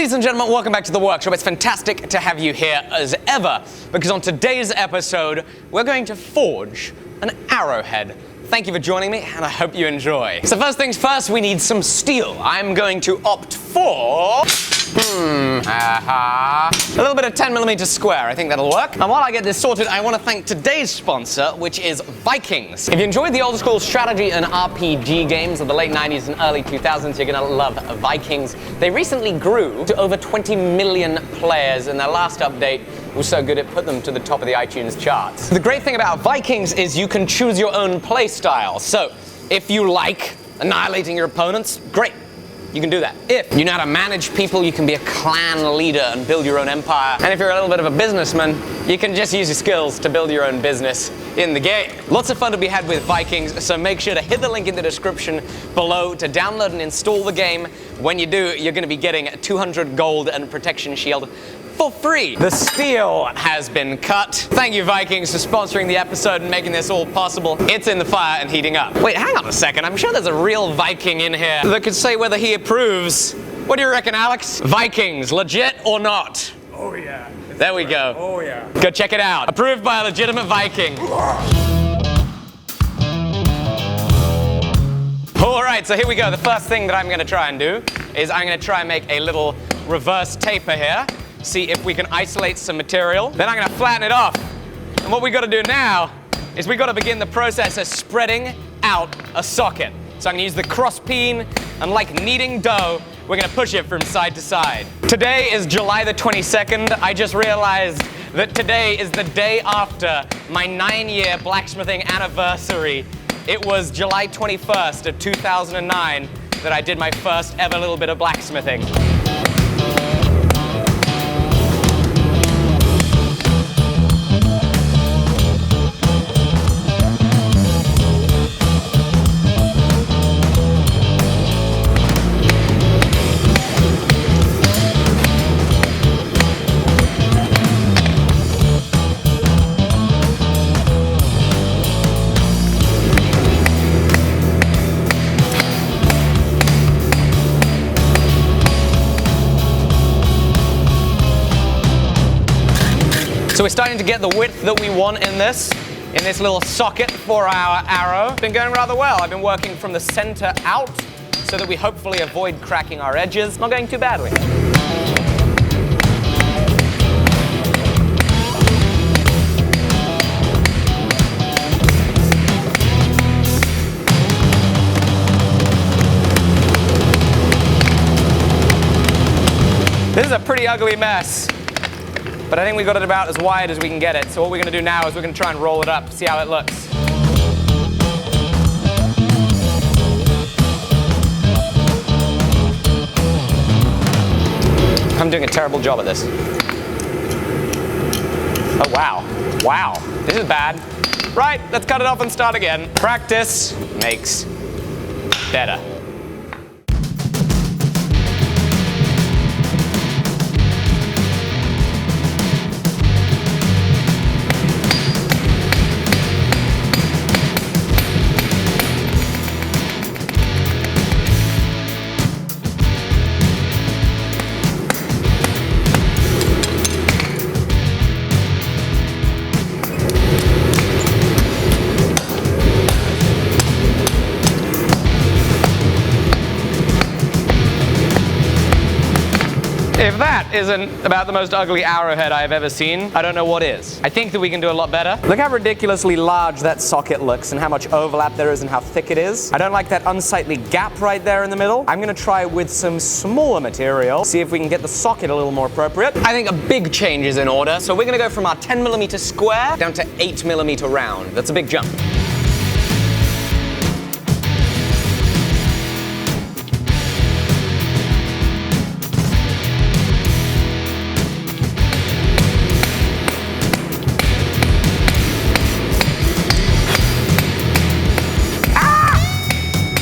Ladies and gentlemen, welcome back to the workshop. It's fantastic to have you here as ever, because on today's episode, we're going to forge an arrowhead. Thank you for joining me, and I hope you enjoy. So first things first, we need some steel. I'm going to opt for... a little bit of 10mm square. I think that'll work. And while I get this sorted, I want to thank today's sponsor, which is Vikings. If you enjoyed the old school strategy and RPG games of the late 90s and early 2000s, you're gonna love Vikings. They recently grew to over 20 million players, and their last update was so good it put them to the top of the iTunes charts. The great thing about Vikings is you can choose your own play style. So if you like annihilating your opponents, great. You can do that. If you know how to manage people, you can be a clan leader and build your own empire. And if you're a little bit of a businessman, you can just use your skills to build your own business in the game. Lots of fun to be had with Vikings, so make sure to hit the link in the description below to download and install the game. When you do, you're gonna be getting 200 gold and protection shield for free. The steel has been cut. Thank you, Vikings, for sponsoring the episode and making this all possible. It's in the fire and heating up. Wait, hang on a second. I'm sure there's a real Viking in here that could say whether he approves. What do you reckon, Alex? Vikings, legit or not? Oh yeah. There we go. Oh yeah. Go check it out. Approved by a legitimate Viking. All right, so here we go. The first thing that I'm gonna try and do is I'm gonna try and make a little reverse taper here. See if we can isolate some material. Then I'm gonna flatten it off. And what we gotta do now is we gotta begin the process of spreading out a socket. So I'm gonna use the cross peen, and like kneading dough, we're gonna push it from side to side. Today is July the 22nd. I just realized that today is the day after my 9-year blacksmithing anniversary. It was July 21st of 2009 that I did my first ever little bit of blacksmithing. So we're starting to get the width that we want in this little socket for our arrow. It's been going rather well. I've been working from the center out so that we hopefully avoid cracking our edges. Not going too badly. This is a pretty ugly mess. But I think we got it about as wide as we can get it. So what we're gonna do now is we're gonna try and roll it up, see how it looks. I'm doing a terrible job at this. Oh, wow. Wow, this is bad. Right, let's cut it off and start again. Practice makes better. If that isn't about the most ugly arrowhead I've ever seen, I don't know what is. I think that we can do a lot better. Look how ridiculously large that socket looks and how much overlap there is and how thick it is. I don't like that unsightly gap right there in the middle. I'm gonna try with some smaller material, see if we can get the socket a little more appropriate. I think a big change is in order, so we're gonna go from our 10mm square down to 8mm round. That's a big jump.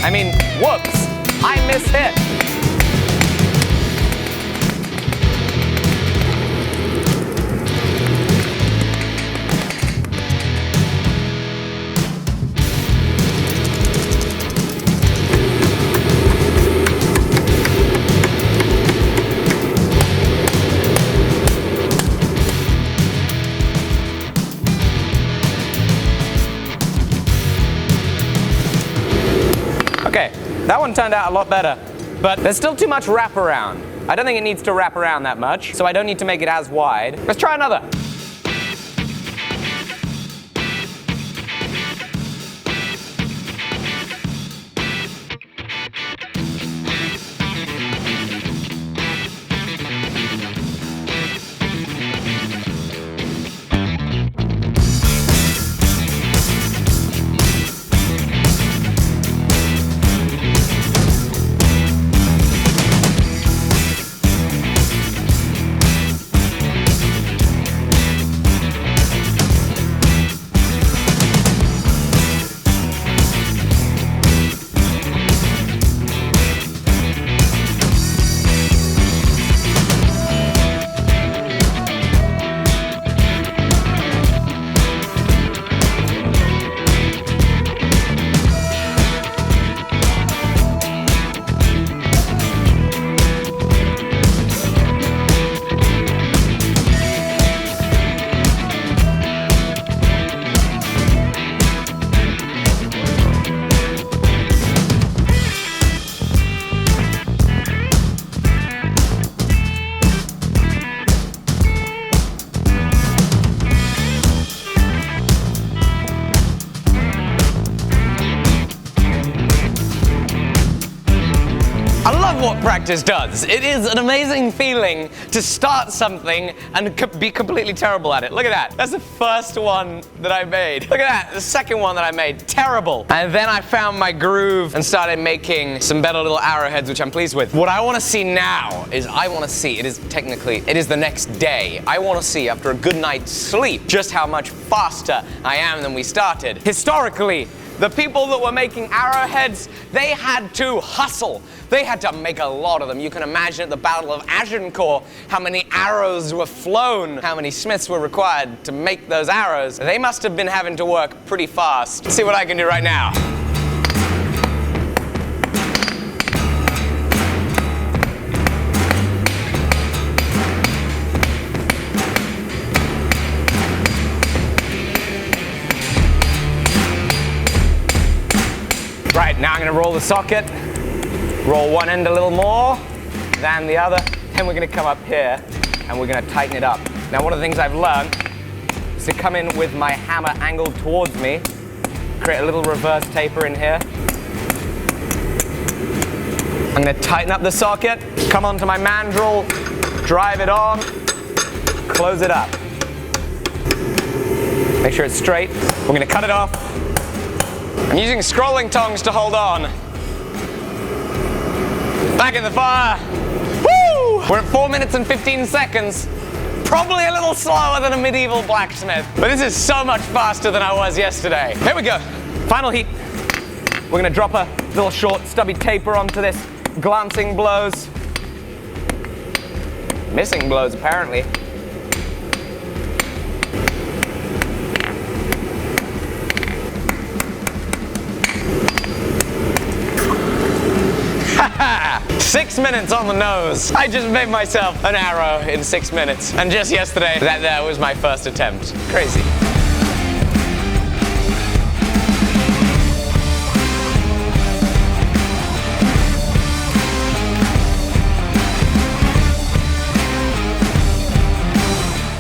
I mean, whoops, I mishit. That one turned out a lot better, but there's still too much wraparound. I don't think it needs to wrap around that much, so I don't need to make it as wide. Let's try another. I love what practice does. It is an amazing feeling to start something and be completely terrible at it. Look at that. That's the first one that I made. Look at that. The second one that I made. Terrible. And then I found my groove and started making some better little arrowheads, which I'm pleased with. What I want to see now is it is the next day. I want to see, after a good night's sleep, just how much faster I am than we started. Historically, the people that were making arrowheads, they had to hustle. They had to make a lot of them. You can imagine at the Battle of Agincourt how many arrows were flown, how many smiths were required to make those arrows. They must have been having to work pretty fast. Let's see what I can do right now. Right, now I'm going to roll the socket, roll one end a little more than the other, then we're going to come up here and we're going to tighten it up. Now, one of the things I've learned is to come in with my hammer angled towards me, create a little reverse taper in here. I'm going to tighten up the socket, come onto my mandrel, drive it on, close it up. Make sure it's straight. We're going to cut it off. I'm using scrolling tongs to hold on. Back in the fire. Woo! We're at 4 minutes and 15 seconds. Probably a little slower than a medieval blacksmith, but this is so much faster than I was yesterday. Here we go. Final heat. We're going to drop a little short stubby taper onto this. Glancing blows. Missing blows, apparently. Haha! 6 minutes on the nose. I just made myself an arrow in 6 minutes. And just yesterday, that was my first attempt. Crazy.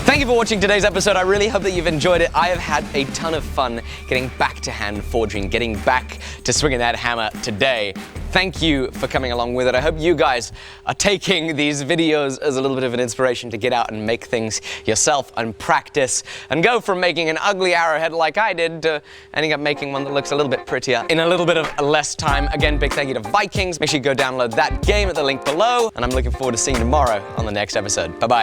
Thank you for watching today's episode. I really hope that you've enjoyed it. I have had a ton of fun getting back to hand forging, getting back to swinging that hammer today. Thank you for coming along with it. I hope you guys are taking these videos as a little bit of an inspiration to get out and make things yourself and practice and go from making an ugly arrowhead like I did to ending up making one that looks a little bit prettier in a little bit of less time. Again, big thank you to Vikings. Make sure you go download that game at the link below, and I'm looking forward to seeing you tomorrow on the next episode. Bye-bye.